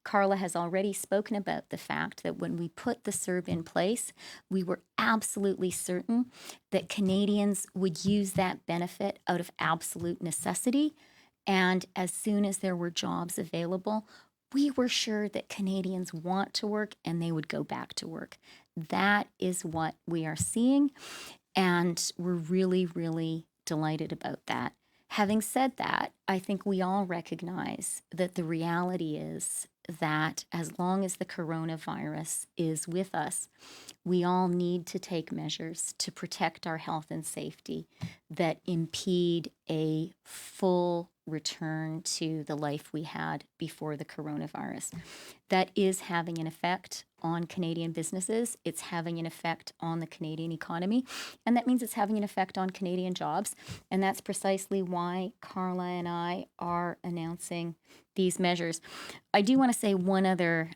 Carla has already spoken about the fact that when we put the CERB in place, we were absolutely certain that Canadians would use that benefit out of absolute necessity. And as soon as there were jobs available, we were sure that Canadians want to work and they would go back to work. That is what we are seeing, and we're really, really delighted about that. Having said that, I think we all recognize that the reality is that as long as the coronavirus is with us, we all need to take measures to protect our health and safety that impede a full return to the life we had before the coronavirus. That is having an effect on Canadian businesses. It's having an effect on the Canadian economy. And that means it's having an effect on Canadian jobs. And that's precisely why Carla and I are announcing these measures. I do want to say one other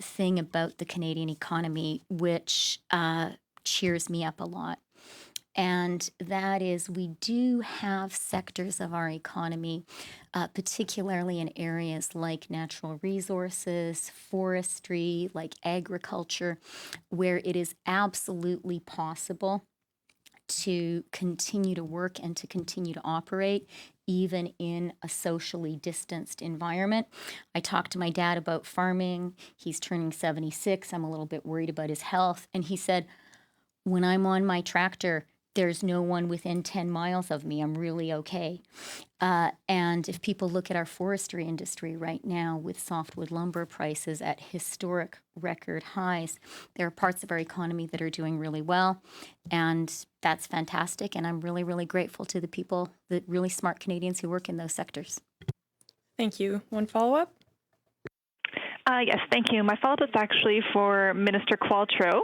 thing about the Canadian economy, which cheers me up a lot. And that is we do have sectors of our economy, particularly in areas like natural resources, forestry, like agriculture, where it is absolutely possible to continue to work and to continue to operate even in a socially distanced environment. I talked to my dad about farming. He's turning 76. I'm a little bit worried about his health. And he said, when I'm on my tractor, there's no one within 10 miles of me. I'm really okay. And if people look at our forestry industry right now with softwood lumber prices at historic record highs, there are parts of our economy that are doing really well. And that's fantastic. And I'm really, really grateful to the people, the really smart Canadians who work in those sectors. Thank you. One follow-up? Yes, thank you. My follow-up is actually for Minister Qualtrough.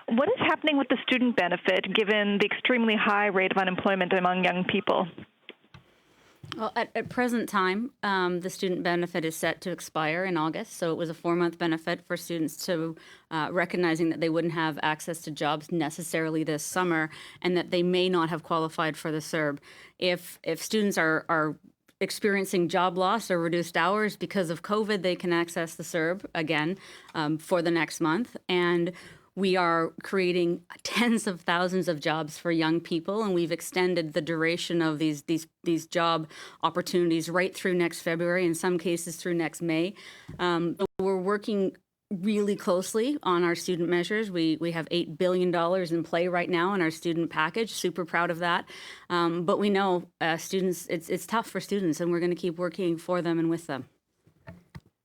What is happening with the student benefit given the extremely high rate of unemployment among young people? Well, at present time, the student benefit is set to expire in August, so it was a 4-month benefit for students to recognizing that they wouldn't have access to jobs necessarily this summer and that they may not have qualified for the CERB. If students are experiencing job loss or reduced hours because of COVID, they can access the CERB again for the next month. And we are creating tens of thousands of jobs for young people, and we've extended the duration of these job opportunities right through next February, in some cases through next May. We're working really closely on our student measures. We have $8 billion in play right now in our student package. Super proud of that. But we know students, it's tough for students, and we're going to keep working for them and with them.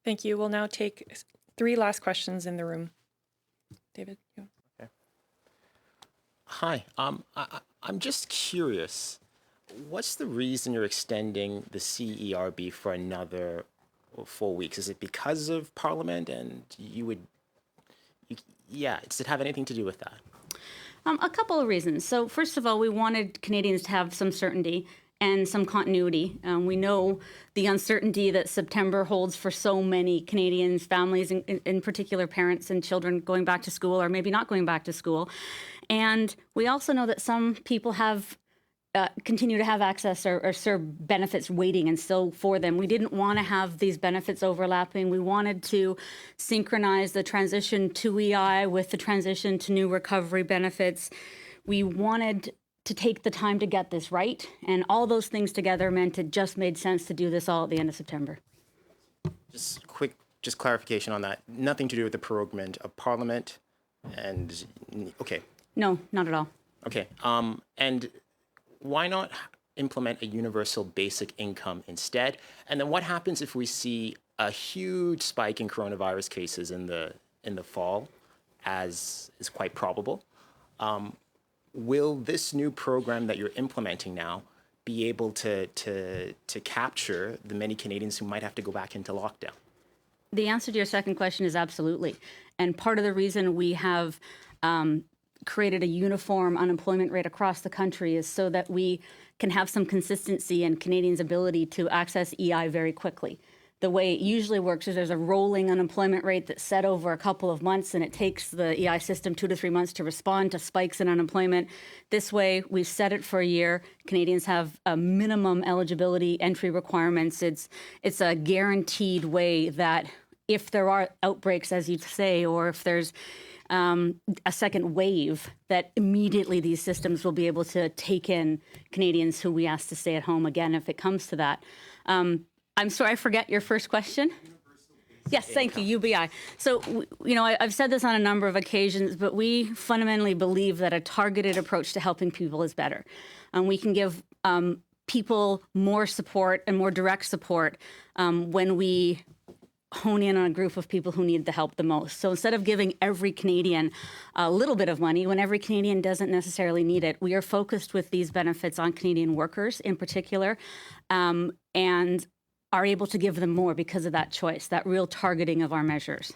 Thank you. We'll now take 3 last questions in the room. David? Okay. Hi. I'm just curious. What's the reason you're extending the CERB for another 4 weeks? Is it because of Parliament, and does it have anything to do with that? A couple of reasons. So first of all, we wanted Canadians to have some certainty and some continuity. We know the uncertainty that September holds for so many Canadians, families, in particular parents and children going back to school or maybe not going back to school. And we also know that some people have continue to have access or CERB benefits waiting and still for them. We didn't want to have these benefits overlapping. We wanted to synchronize the transition to EI with the transition to new recovery benefits. We wanted to take the time to get this right, and all those things together meant it just made sense to do this all at the end of September. Just clarification on that. Nothing to do with the proroguement of Parliament, and okay. No, not at all. Okay. And why not implement a universal basic income instead? And then what happens if we see a huge spike in coronavirus cases in the fall, as is quite probable? Will this new program that you're implementing now be able to capture the many Canadians who might have to go back into lockdown? The answer to your second question is absolutely. And part of the reason we have created a uniform unemployment rate across the country is so that we can have some consistency in Canadians' ability to access EI very quickly. The way it usually works is there's a rolling unemployment rate that's set over a couple of months, and it takes the EI system 2 to 3 months to respond to spikes in unemployment. This way, we've set it for a year. Canadians have a minimum eligibility entry requirements. It's a guaranteed way that if there are outbreaks, as you say, or if there's a second wave, that immediately these systems will be able to take in Canadians who we ask to stay at home again if it comes to that. I'm sorry, I forget your first question. Yes, thank you, UBI. So, I've said this on a number of occasions, but we fundamentally believe that a targeted approach to helping people is better. We can give people more support and more direct support when we hone in on a group of people who need the help the most. So instead of giving every Canadian a little bit of money when every Canadian doesn't necessarily need it, we are focused with these benefits on Canadian workers in particular, and are able to give them more because of that choice, that real targeting of our measures.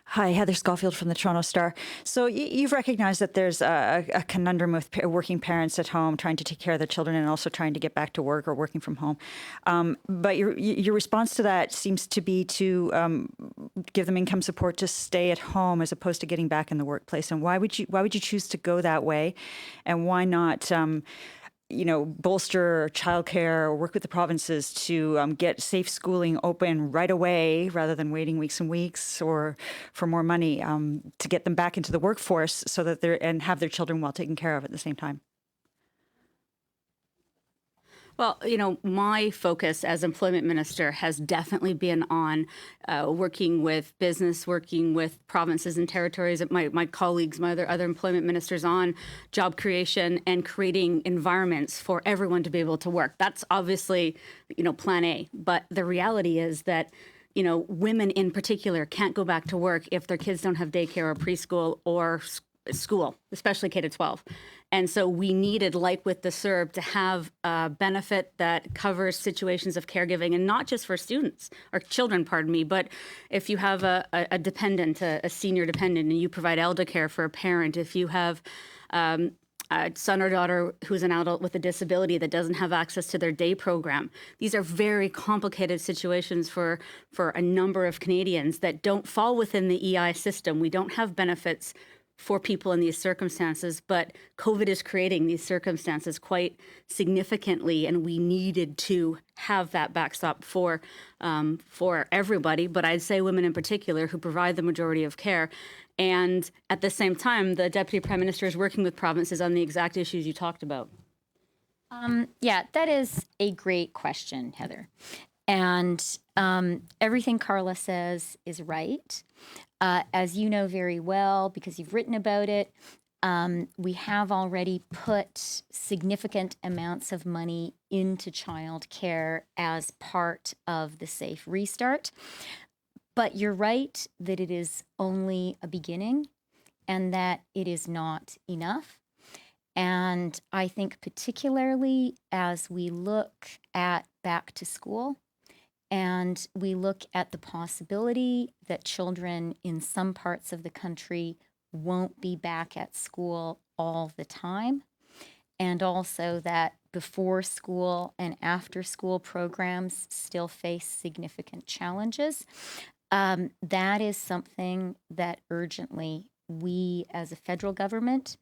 Hi, Heather Schofield from the Toronto Star. So you've recognized that there's a conundrum with working parents at home trying to take care of their children and also trying to get back to work or working from home. But your response to that seems to be to give them income support to stay at home as opposed to getting back in the workplace. And why would you choose to go that way? And why not bolster childcare or work with the provinces to get safe schooling open right away rather than waiting weeks and weeks or for more money to get them back into the workforce so that and have their children well taken care of at the same time? Well, my focus as employment minister has definitely been on working with business, working with provinces and territories, my colleagues, my other employment ministers on job creation and creating environments for everyone to be able to work. That's obviously, plan A. But the reality is that women in particular can't go back to work if their kids don't have daycare or preschool or school, especially K-12. And so we needed, like with the CERB, to have a benefit that covers situations of caregiving, and not just for students or children, but if you have a dependent, a senior dependent, and you provide elder care for a parent, if you have a son or daughter who's an adult with a disability that doesn't have access to their day program. These are very complicated situations for a number of Canadians that don't fall within the EI system. We don't have benefits for people in these circumstances, but COVID is creating these circumstances quite significantly, and we needed to have that backstop for everybody, but I'd say women in particular who provide the majority of care. And at the same time, the Deputy Prime Minister is working with provinces on the exact issues you talked about. Yeah, that is a great question, Heather. And everything Carla says is right. As you know very well, because you've written about it, we have already put significant amounts of money into child care as part of the Safe Restart. But you're right that it is only a beginning and that it is not enough. And I think particularly as we look at back to school, and we look at the possibility that children in some parts of the country won't be back at school all the time, and also that before school and after school programs still face significant challenges. That is something that urgently we as a federal government,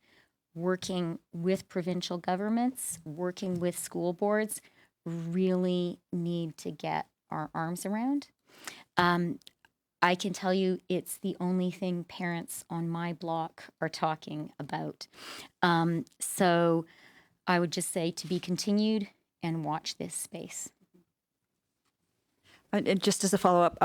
working with provincial governments, working with school boards, really need to get our arms around. I can tell you it's the only thing parents on my block are talking about. So I would just say to be continued and watch this space. And just as a follow-up,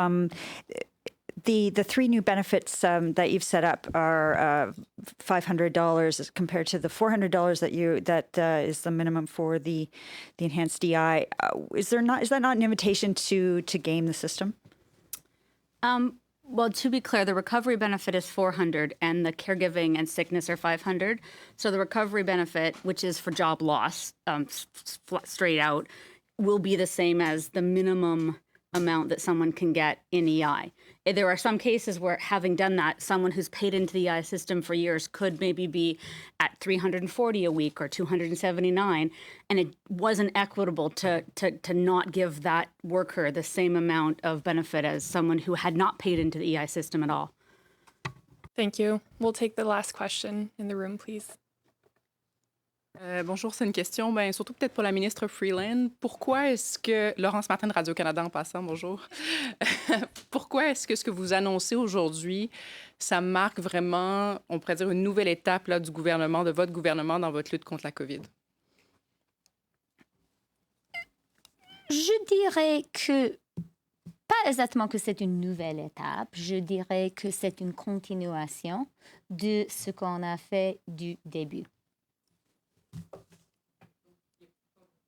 the three new benefits that you've set up are $500 compared to the $400 that is the minimum for the enhanced DI. Is that not an invitation to game the system? Well, to be clear, the recovery benefit is $400 and the caregiving and sickness are $500. So the recovery benefit, which is for job loss, straight out, will be the same as the minimum amount that someone can get in EI. There are some cases where, having done that, someone who's paid into the EI system for years could maybe be at $340 a week or $279, and it wasn't equitable to not give that worker the same amount of benefit as someone who had not paid into the EI system at all. Thank you. We'll take the last question in the room, please. Bonjour, c'est une question, surtout peut-être pour la ministre Freeland. Pourquoi est-ce que, Laurence Martin de Radio-Canada en passant, bonjour. Pourquoi est-ce que ce que vous annoncez aujourd'hui, ça marque vraiment, on pourrait dire, une nouvelle étape là, du gouvernement, de votre gouvernement dans votre lutte contre la COVID? Je dirais que, pas exactement que c'est une nouvelle étape, je dirais que c'est une continuation de ce qu'on a fait du début.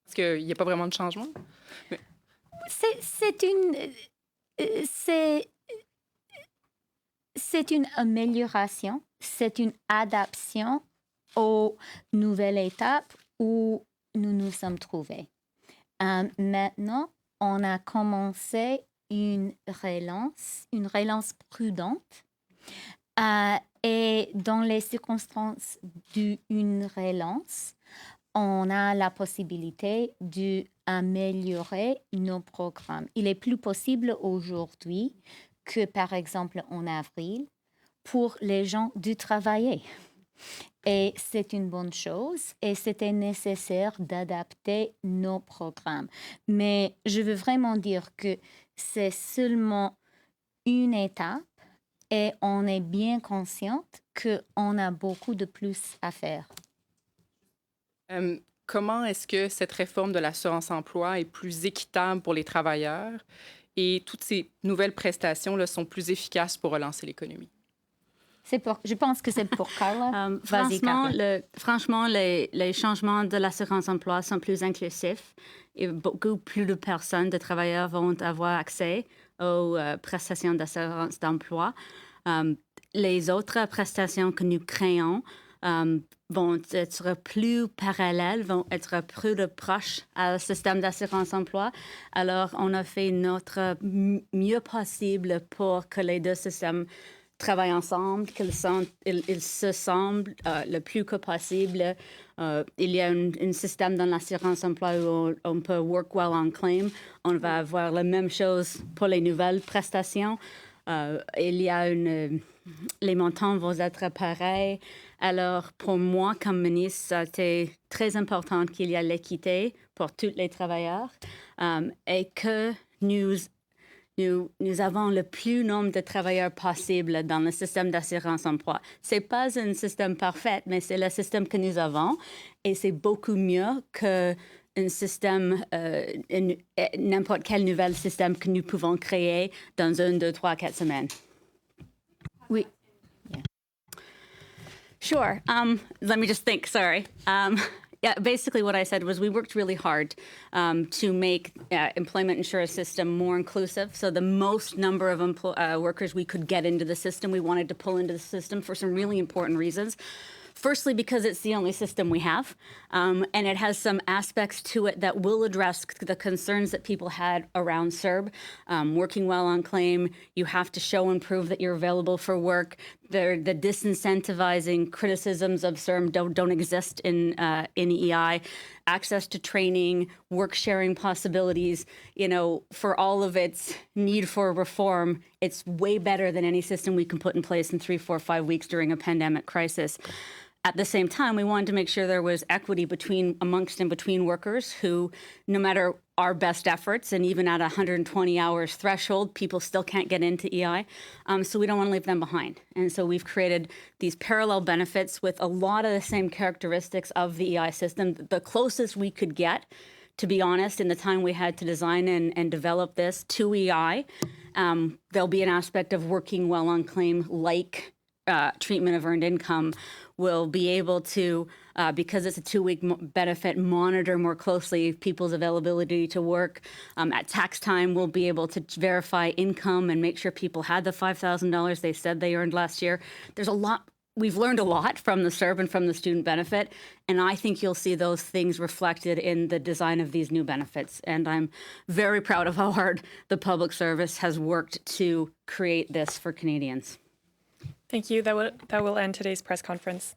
Parce qu'il n'y a pas vraiment de changement? Mais... C'est une amélioration, c'est une adaptation aux nouvelles étapes où nous nous sommes trouvés. Maintenant, on a commencé une relance prudente. Et dans les circonstances d'une relance, on a la possibilité d'améliorer nos programmes. Il est plus possible aujourd'hui que, par exemple, en avril, pour les gens de travailler. Et c'est une bonne chose et c'était nécessaire d'adapter nos programmes. Mais je veux vraiment dire que c'est seulement une étape et on est bien consciente qu'on a beaucoup de plus à faire. Comment est-ce que cette réforme de l'assurance-emploi est plus équitable pour les travailleurs et toutes ces nouvelles prestations là, sont plus efficaces pour relancer l'économie? Je pense que c'est pour Carla. Franchement, les changements de l'assurance-emploi sont plus inclusifs et beaucoup plus de personnes, de travailleurs vont avoir accès aux prestations d'assurance d'emploi. Les autres prestations que nous créons vont être plus parallèles, vont être plus proches au système d'assurance-emploi. Alors, on a fait notre mieux possible pour que les deux systèmes travaillent ensemble, ils se semblent le plus que possible. Il y a un système dans l'assurance emploi où on peut work well on claim. On va avoir la même chose pour les nouvelles prestations. Il y a les montants vont être pareils. Alors, pour moi, comme ministre, c'était très important qu'il y ait l'équité pour tous les travailleurs et que nous avons le plus nombre de travailleurs possible dans le système d'assurance-emploi. Ce n'est pas un système parfait, mais c'est le système que nous avons et c'est beaucoup mieux qu'un système, n'importe quel nouvel système que nous pouvons créer dans 1, 2, 3, 4 semaines. Oui. Yeah. Sure. Let me just think. Sorry. Yeah, basically what I said was we worked really hard to make employment insurance system more inclusive. So the most number of workers we could get into the system, we wanted to pull into the system for some really important reasons. Firstly, because it's the only system we have, and it has some aspects to it that will address the concerns that people had around CERB. Working well on claim, you have to show and prove that you're available for work. The disincentivizing criticisms of CERB don't exist in EI. Access to training, work sharing possibilities, for all of its need for reform, it's way better than any system we can put in place in 3, 4, 5 weeks during a pandemic crisis. At the same time, we wanted to make sure there was equity amongst and between workers who, no matter our best efforts, and even at 120 hours threshold, people still can't get into EI. So we don't want to leave them behind. And so we've created these parallel benefits with a lot of the same characteristics of the EI system. The closest we could get, to be honest, in the time we had to design and develop this to EI, there'll be an aspect of working well on claim like treatment of earned income. Will be able to, because it's a 2-week benefit, monitor more closely people's availability to work. At tax time, we'll be able to verify income and make sure people had the $5,000 they said they earned last year. There's a lot. We've learned a lot from the CERB and from the student benefit, and I think you'll see those things reflected in the design of these new benefits. And I'm very proud of how hard the public service has worked to create this for Canadians. Thank you. That will end today's press conference.